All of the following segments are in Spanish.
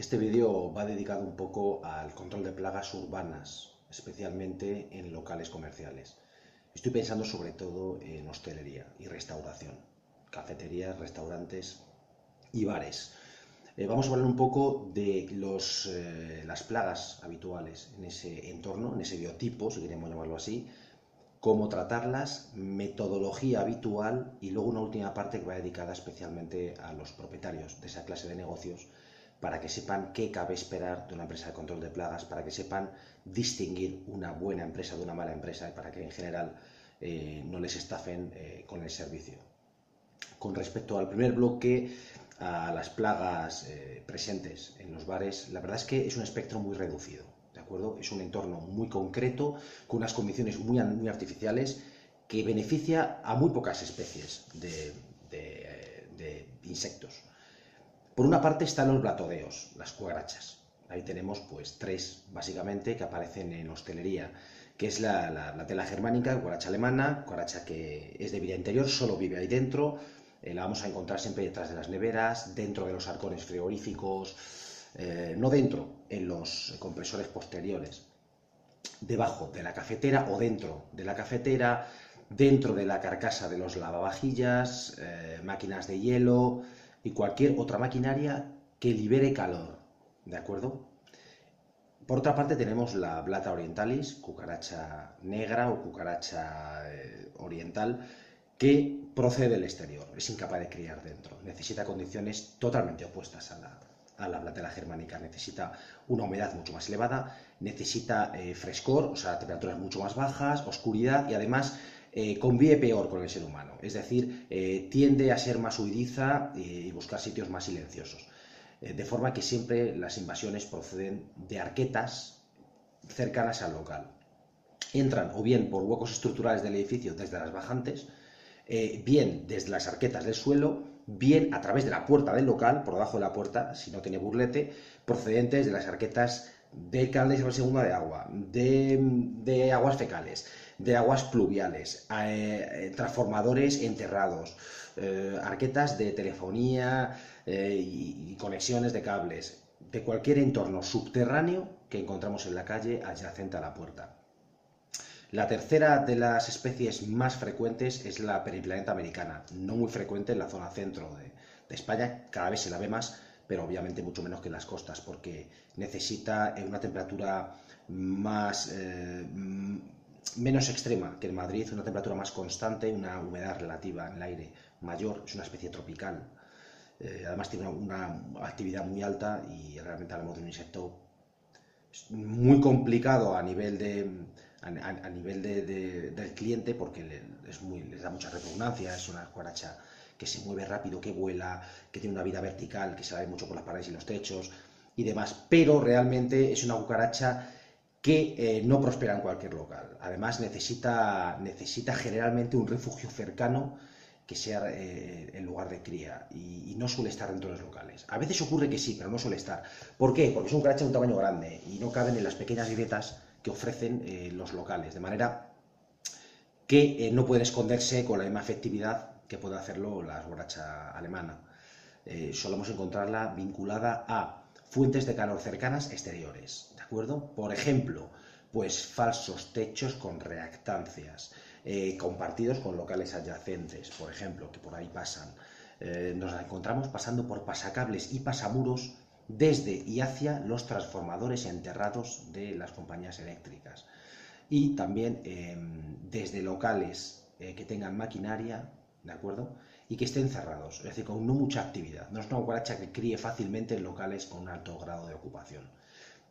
Este vídeo va dedicado un poco al control de plagas urbanas, especialmente en locales comerciales. Estoy pensando sobre todo en hostelería y restauración, cafeterías, restaurantes y bares. Vamos a hablar un poco de las plagas habituales en ese entorno, en ese biotipo, si queremos llamarlo así, cómo tratarlas, metodología habitual y luego una última parte que va dedicada especialmente a los propietarios de esa clase de negocios para que sepan qué cabe esperar de una empresa de control de plagas, para que sepan distinguir una buena empresa de una mala empresa y para que en general no les estafen con el servicio. Con respecto al primer bloque, a las plagas presentes en los bares, la verdad es que es un espectro muy reducido, ¿de acuerdo? Es un entorno muy concreto, con unas condiciones muy artificiales, que beneficia a muy pocas especies de insectos. Por una parte están los blatodeos, las cucarachas. Ahí tenemos pues tres, básicamente, que aparecen en hostelería, que es la tela germánica, cucaracha alemana, cucaracha que es de vida interior, solo vive ahí dentro. La vamos a encontrar siempre detrás de las neveras, dentro de los arcones frigoríficos, no dentro, en los compresores posteriores, debajo de la cafetera o dentro de la cafetera, dentro de la carcasa de los lavavajillas, máquinas de hielo y cualquier otra maquinaria que libere calor, ¿de acuerdo? Por otra parte tenemos la Blata orientalis, cucaracha negra o cucaracha oriental, que procede del exterior, es incapaz de criar dentro, necesita condiciones totalmente opuestas a la Blatela germánica, necesita una humedad mucho más elevada, necesita frescor, o sea, temperaturas mucho más bajas, oscuridad y además convive peor con el ser humano, es decir, tiende a ser más huidiza y buscar sitios más silenciosos. De forma que siempre las invasiones proceden de arquetas cercanas al local. Entran o bien por huecos estructurales del edificio desde las bajantes, bien desde las arquetas del suelo, bien a través de la puerta del local, por debajo de la puerta, si no tiene burlete, procedentes de las arquetas del canal de Isabel II de agua, de aguas fecales, de aguas pluviales, transformadores enterrados, arquetas de telefonía y conexiones de cables, de cualquier entorno subterráneo que encontramos en la calle adyacente a la puerta. La tercera de las especies más frecuentes es la Periplaneta americana, no muy frecuente en la zona centro de España, cada vez se la ve más, pero obviamente mucho menos que en las costas, porque necesita una temperatura menos extrema que en Madrid, una temperatura más constante, una humedad relativa en el aire mayor, es una especie tropical. Además tiene una actividad muy alta y realmente hablamos de un insecto muy complicado a nivel del cliente, porque les da mucha repugnancia. Es una cucaracha que se mueve rápido, que vuela, que tiene una vida vertical, que se la ve mucho por las paredes y los techos y demás, pero realmente es una cucaracha que no prospera en cualquier local. Además necesita generalmente un refugio cercano que sea el lugar de cría y no suele estar dentro de los locales. A veces ocurre que sí, pero no suele estar. ¿Por qué? Porque es un cucaracha de un tamaño grande y no caben en las pequeñas grietas que ofrecen los locales, de manera que no pueden esconderse con la misma efectividad que puede hacerlo la cucaracha alemana. Solemos encontrarla vinculada a fuentes de calor cercanas exteriores, ¿de acuerdo? Por ejemplo, pues falsos techos con reactancias, compartidos con locales adyacentes, por ejemplo, que por ahí pasan. Nos la encontramos pasando por pasacables y pasamuros desde y hacia los transformadores enterrados de las compañías eléctricas. Y también desde locales que tengan maquinaria, ¿de acuerdo? Y que estén cerrados, es decir, con no mucha actividad. No es una cucaracha que críe fácilmente en locales con un alto grado de ocupación.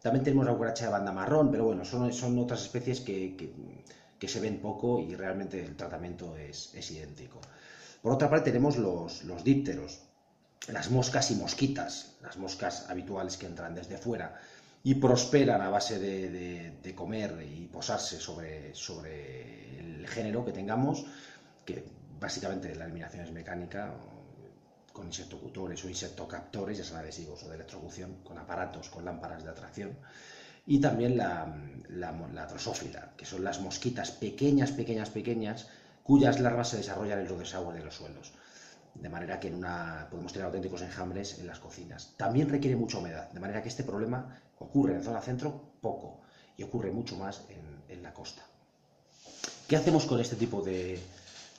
También tenemos la cucaracha de banda marrón, pero bueno, son otras especies que se ven poco y realmente el tratamiento es idéntico. Por otra parte tenemos los dípteros, las moscas y mosquitas, las moscas habituales que entran desde fuera y prosperan a base de comer y posarse sobre el género que tengamos, que básicamente la eliminación es mecánica, con insectocutores o insectocaptores, ya sean adhesivos o de electrocución, con aparatos, con lámparas de atracción. Y también la drosófila, que son las mosquitas pequeñas, cuyas larvas se desarrollan en los desagües de los suelos. de manera que podemos tener auténticos enjambres en las cocinas. También requiere mucha humedad, de manera que este problema ocurre en zona centro poco y ocurre mucho más en la costa. ¿Qué hacemos con este tipo de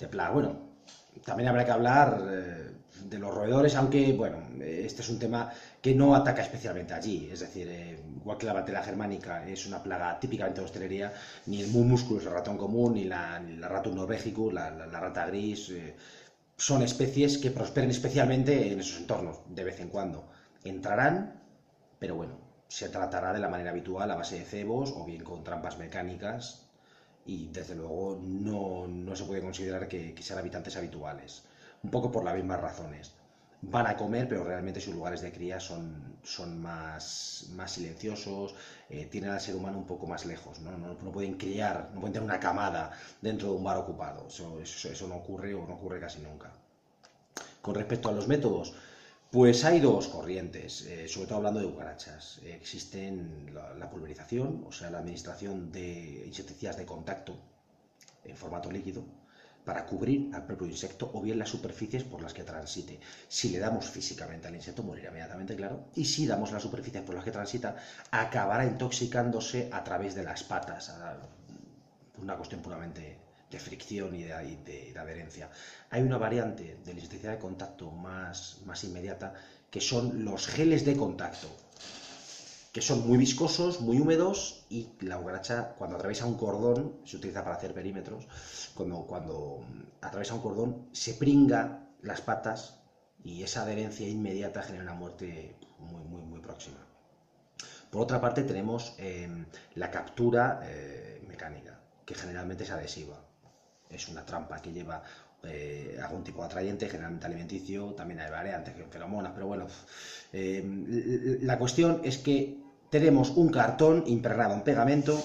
plaga? Bueno, también habrá que hablar de los roedores, aunque, bueno, este es un tema que no ataca especialmente allí. Es decir, igual que la Vantera germánica es una plaga típicamente de hostelería, ni el musculus, el ratón común, ni la Ratus norvegicus, la rata gris, son especies que prosperan especialmente en esos entornos, de vez en cuando. Entrarán, pero bueno, se tratará de la manera habitual, a base de cebos o bien con trampas mecánicas, y desde luego no se puede considerar que sean habitantes habituales, un poco por las mismas razones. Van a comer, pero realmente sus lugares de cría son más silenciosos, tienen al ser humano un poco más lejos, no pueden criar, no pueden tener una camada dentro de un bar ocupado, eso no ocurre o no ocurre casi nunca. Con respecto a los métodos, pues hay dos corrientes, sobre todo hablando de cucarachas. Existen la pulverización, o sea, la administración de insecticidas de contacto en formato líquido para cubrir al propio insecto o bien las superficies por las que transite. Si le damos físicamente al insecto, morirá inmediatamente, claro, y si damos las superficies por las que transita, acabará intoxicándose a través de las patas, una cuestión puramente de fricción y de adherencia. Hay una variante de la insecticida de contacto más inmediata, que son los geles de contacto, que son muy viscosos, muy húmedos, y la cucaracha, cuando atraviesa un cordón, se utiliza para hacer perímetros, cuando atraviesa un cordón, se pringa las patas y esa adherencia inmediata genera una muerte muy próxima. Por otra parte tenemos la captura mecánica, que generalmente es adhesiva. Es una trampa que lleva algún tipo de atrayente, generalmente alimenticio, también hay variantes, feromonas, pero bueno, la cuestión es que tenemos un cartón impregnado en pegamento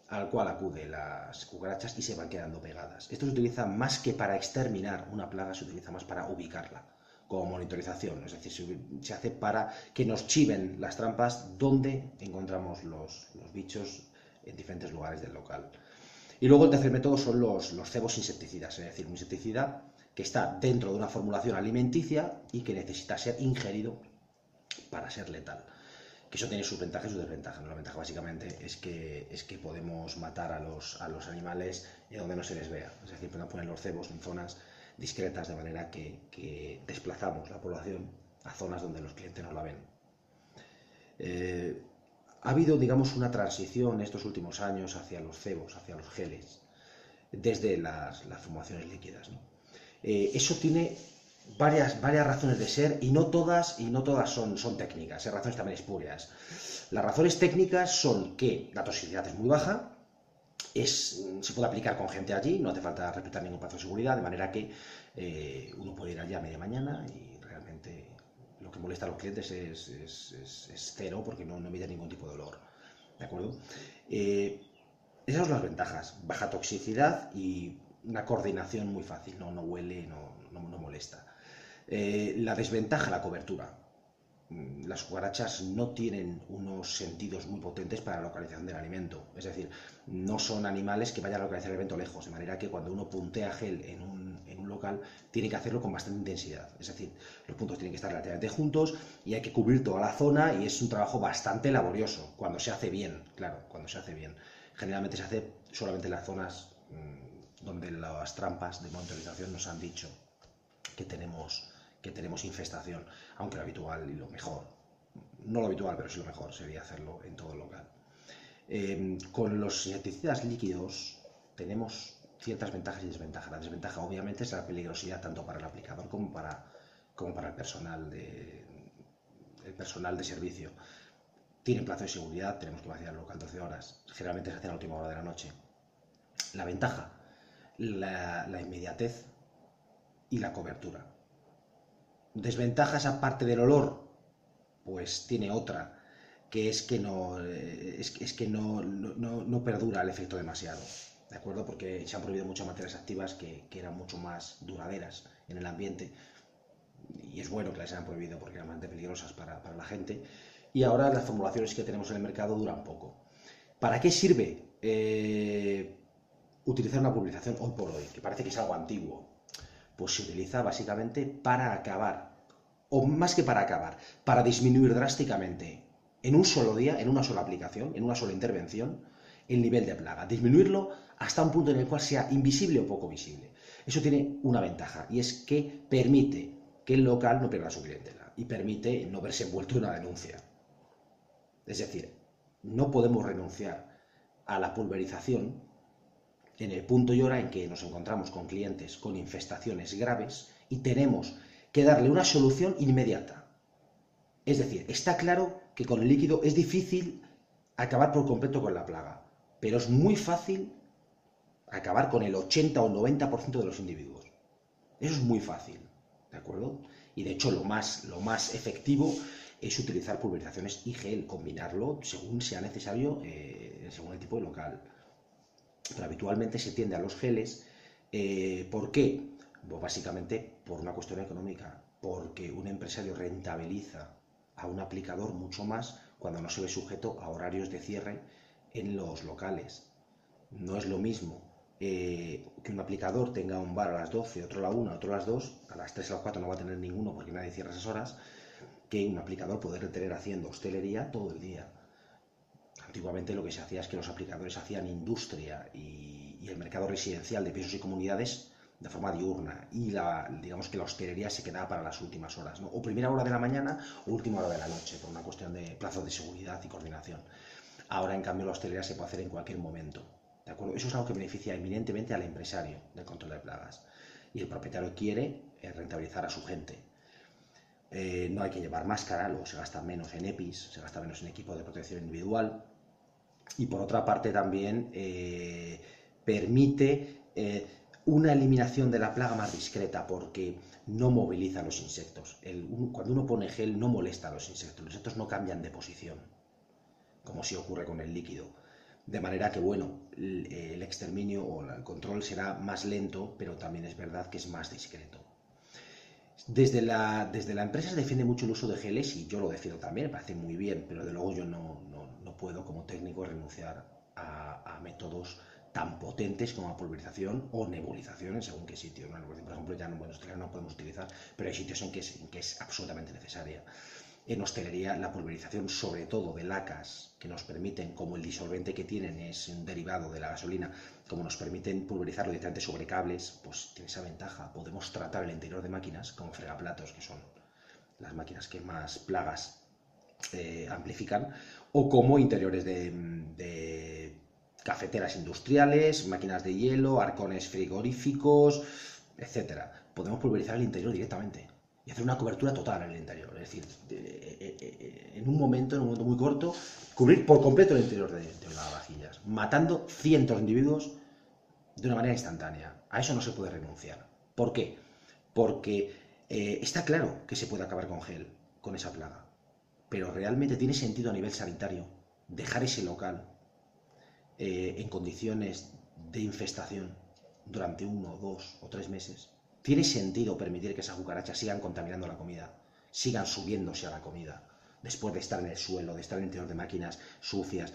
al cual acuden las cucarachas y se van quedando pegadas. Esto se utiliza más que para exterminar una plaga, se utiliza más para ubicarla, como monitorización, es decir, se hace para que nos chiven las trampas donde encontramos los bichos en diferentes lugares del local. Y luego el tercer método son los cebos insecticidas, es decir, un insecticida que está dentro de una formulación alimenticia y que necesita ser ingerido para ser letal. Que eso tiene sus ventajas y sus desventajas. La ventaja básicamente es que podemos matar a los animales en donde no se les vea. Es decir, podemos poner los cebos en zonas discretas, de manera que desplazamos la población a zonas donde los clientes no la ven. Ha habido, digamos, una transición estos últimos años hacia los cebos, hacia los geles, desde las formulaciones líquidas, ¿no? Eso tiene varias razones de ser, y no todas son técnicas, hay razones también espurias. Las razones técnicas son que la toxicidad es muy baja, se puede aplicar con gente allí, no hace falta respetar ningún plazo de seguridad, de manera que uno puede ir allí a media mañana y realmente lo que molesta a los clientes es cero, porque no emite ningún tipo de olor, ¿de acuerdo? Esas son las ventajas: baja toxicidad y una coordinación muy fácil, no huele, no molesta. La desventaja, la cobertura. Las cucarachas no tienen unos sentidos muy potentes para la localización del alimento, es decir, no son animales que vayan a localizar el alimento lejos, de manera que cuando uno puntea gel en un local, tiene que hacerlo con bastante intensidad, es decir, los puntos tienen que estar relativamente juntos y hay que cubrir toda la zona, y es un trabajo bastante laborioso, cuando se hace bien, claro, cuando se hace bien. Generalmente se hace solamente en las zonas donde las trampas de monitorización nos han dicho que tenemos infestación, aunque lo habitual y lo mejor, no lo habitual, pero sí lo mejor, sería hacerlo en todo el local. Con los insecticidas líquidos tenemos ciertas ventajas y desventajas. La desventaja, obviamente, es la peligrosidad tanto para el aplicador como para el personal de servicio. Tienen plazo de seguridad, tenemos que vaciar el local 12 horas, generalmente se hace a la última hora de la noche. La ventaja, la inmediatez y la cobertura. Desventajas aparte del olor, pues tiene otra, que es que no perdura el efecto demasiado, ¿de acuerdo? Porque se han prohibido muchas materias activas que eran mucho más duraderas en el ambiente, y es bueno que las hayan prohibido porque eran bastante peligrosas para la gente, y ahora las formulaciones que tenemos en el mercado duran poco. ¿Para qué sirve utilizar una pulverización hoy por hoy, que parece que es algo antiguo? Pues se utiliza básicamente para acabar, o más que para acabar, para disminuir drásticamente en un solo día, en una sola aplicación, en una sola intervención, el nivel de plaga. Disminuirlo hasta un punto en el cual sea invisible o poco visible. Eso tiene una ventaja y es que permite que el local no pierda su clientela y permite no verse envuelto en una denuncia. Es decir, no podemos renunciar a la pulverización en el punto y hora en que nos encontramos con clientes con infestaciones graves y tenemos que darle una solución inmediata. Es decir, está claro que con el líquido es difícil acabar por completo con la plaga, pero es muy fácil acabar con el 80 o 90% de los individuos. Eso es muy fácil, ¿de acuerdo? Y de hecho lo más efectivo es utilizar pulverizaciones y gel, combinarlo según sea necesario, según el tipo de local. Pero habitualmente se tiende a los geles. ¿Por qué? Pues básicamente por una cuestión económica, porque un empresario rentabiliza a un aplicador mucho más cuando no se ve sujeto a horarios de cierre en los locales. No es lo mismo que un aplicador tenga un bar a las 12, otro a la 1, otro a las 2, a las 3 o a las 4 no va a tener ninguno porque nadie cierra esas horas, que un aplicador poder tener haciendo hostelería todo el día. Antiguamente lo que se hacía es que los aplicadores hacían industria y el mercado residencial de pisos y comunidades de forma diurna y digamos que la hostelería se quedaba para las últimas horas, ¿no? O primera hora de la mañana o última hora de la noche, por una cuestión de plazos de seguridad y coordinación. Ahora, en cambio, la hostelería se puede hacer en cualquier momento, ¿de acuerdo? Eso es algo que beneficia eminentemente al empresario del control de plagas. Y el propietario quiere rentabilizar a su gente. No hay que llevar máscara, luego se gasta menos en EPIs, se gasta menos en equipo de protección individual. Y por otra parte también permite una eliminación de la plaga más discreta porque no moviliza a los insectos. Cuando uno pone gel no molesta a los insectos no cambian de posición, como si ocurre con el líquido. De manera que, bueno, el exterminio o el control será más lento, pero también es verdad que es más discreto. Desde la empresa se defiende mucho el uso de geles y yo lo defiendo también, me parece muy bien, pero de luego yo no puedo como técnico renunciar a métodos tan potentes como la pulverización o nebulización en según qué sitio, ¿no? Por ejemplo, ya en hostelería no podemos utilizar, pero hay sitios en que es absolutamente necesaria. En hostelería la pulverización, sobre todo de lacas que nos permiten, como el disolvente que tienen es un derivado de la gasolina, como nos permiten pulverizarlo directamente sobre cables, pues tiene esa ventaja. Podemos tratar el interior de máquinas como fregaplatos, que son las máquinas que más plagas amplifican, o como interiores de cafeteras industriales, máquinas de hielo, arcones frigoríficos, etcétera. Podemos pulverizar el interior directamente y hacer una cobertura total en el interior, es decir, en un momento muy corto, cubrir por completo el interior de lavavajillas, matando cientos de individuos de una manera instantánea. A eso no se puede renunciar. ¿Por qué? Porque está claro que se puede acabar con gel, con esa plaga, pero realmente tiene sentido a nivel sanitario dejar ese local en condiciones de infestación durante 1, 2 o 3 meses. ¿Tiene sentido permitir que esas cucarachas sigan contaminando la comida, sigan subiéndose a la comida, después de estar en el suelo, de estar en el interior de máquinas sucias?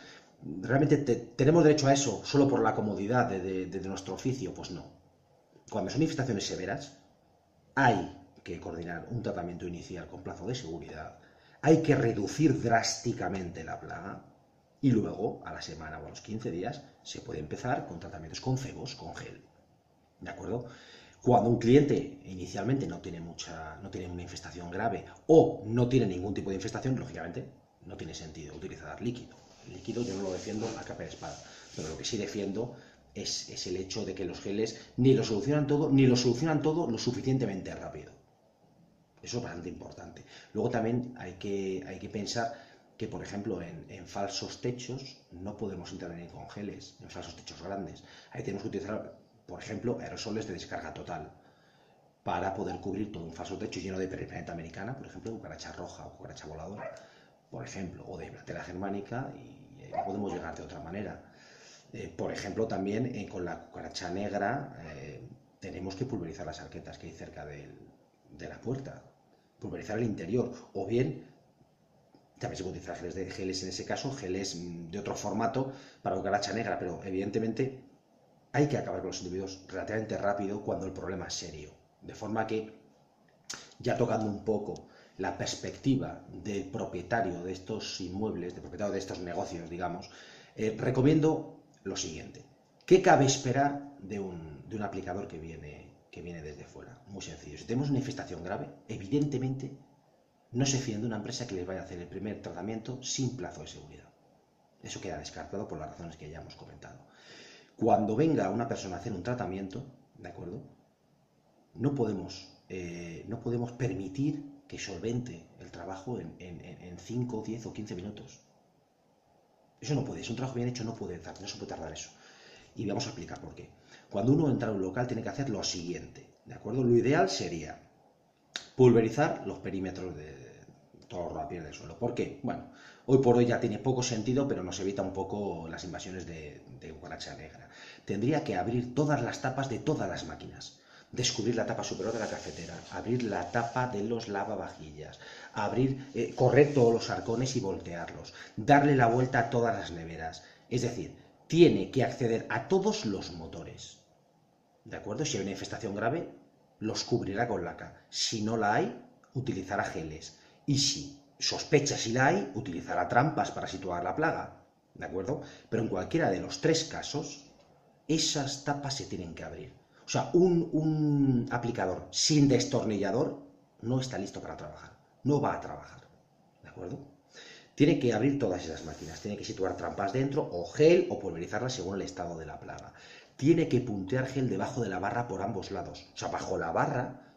¿Realmente tenemos derecho a eso solo por la comodidad de nuestro oficio? Pues no. Cuando son infestaciones severas, hay que coordinar un tratamiento inicial con plazo de seguridad, hay que reducir drásticamente la plaga y luego, a la semana o a los 15 días, se puede empezar con tratamientos con cebos, con gel. ¿De acuerdo? Cuando un cliente inicialmente no tiene una infestación grave o no tiene ningún tipo de infestación, lógicamente no tiene sentido utilizar líquido. El líquido yo no lo defiendo a capa de espada, pero lo que sí defiendo es el hecho de que los geles ni lo solucionan todo lo suficientemente rápido. Eso es bastante importante. Luego también hay que pensar que, por ejemplo, en falsos techos no podemos intervenir con geles, en falsos techos grandes. Ahí tenemos que utilizar, por ejemplo, aerosoles de descarga total para poder cubrir todo un falso techo lleno de periplaneta americana, por ejemplo, de cucaracha roja o cucaracha voladora, por ejemplo, o de Himatera germánica, y no podemos llegar de otra manera. Por ejemplo, también con la cucaracha negra tenemos que pulverizar las arquetas que hay cerca de la puerta, pulverizar el interior, o bien también se puede utilizar geles en ese caso, geles de otro formato para cucaracha negra, pero evidentemente hay que acabar con los individuos relativamente rápido cuando el problema es serio. De forma que, ya tocando un poco la perspectiva del propietario de estos inmuebles, del propietario de estos negocios, digamos, recomiendo lo siguiente. ¿Qué cabe esperar de un aplicador que viene desde fuera? Muy sencillo. Si tenemos una infestación grave, evidentemente no se fíen de una empresa que les vaya a hacer el primer tratamiento sin plazo de seguridad. Eso queda descartado por las razones que ya hemos comentado. Cuando venga una persona a hacer un tratamiento, ¿de acuerdo? No podemos permitir que solvente el trabajo en 5, 10 o 15 minutos. Eso no puede, es un trabajo bien hecho, no se puede tardar eso. Y vamos a explicar por qué. Cuando uno entra a un local tiene que hacer lo siguiente, ¿de acuerdo? Lo ideal sería pulverizar los perímetros de todo la piel del suelo. ¿Por qué? Bueno, hoy por hoy ya tiene poco sentido, pero nos evita un poco las invasiones de cucaracha negra. Tendría que abrir todas las tapas de todas las máquinas. Descubrir la tapa superior de la cafetera, abrir la tapa de los lavavajillas, correr todos los arcones y voltearlos, darle la vuelta a todas las neveras. Es decir, tiene que acceder a todos los motores. ¿De acuerdo? Si hay una infestación grave, los cubrirá con laca. Si no la hay, utilizará geles. Y si sospecha si la hay, utilizará trampas para situar la plaga. ¿De acuerdo? Pero en cualquiera de los tres casos, esas tapas se tienen que abrir. O sea, un aplicador sin destornillador no está listo para trabajar. No va a trabajar. ¿De acuerdo? Tiene que abrir todas esas máquinas. Tiene que situar trampas dentro, o gel, o pulverizarlas según el estado de la plaga. Tiene que puntear gel debajo de la barra por ambos lados. O sea, bajo la barra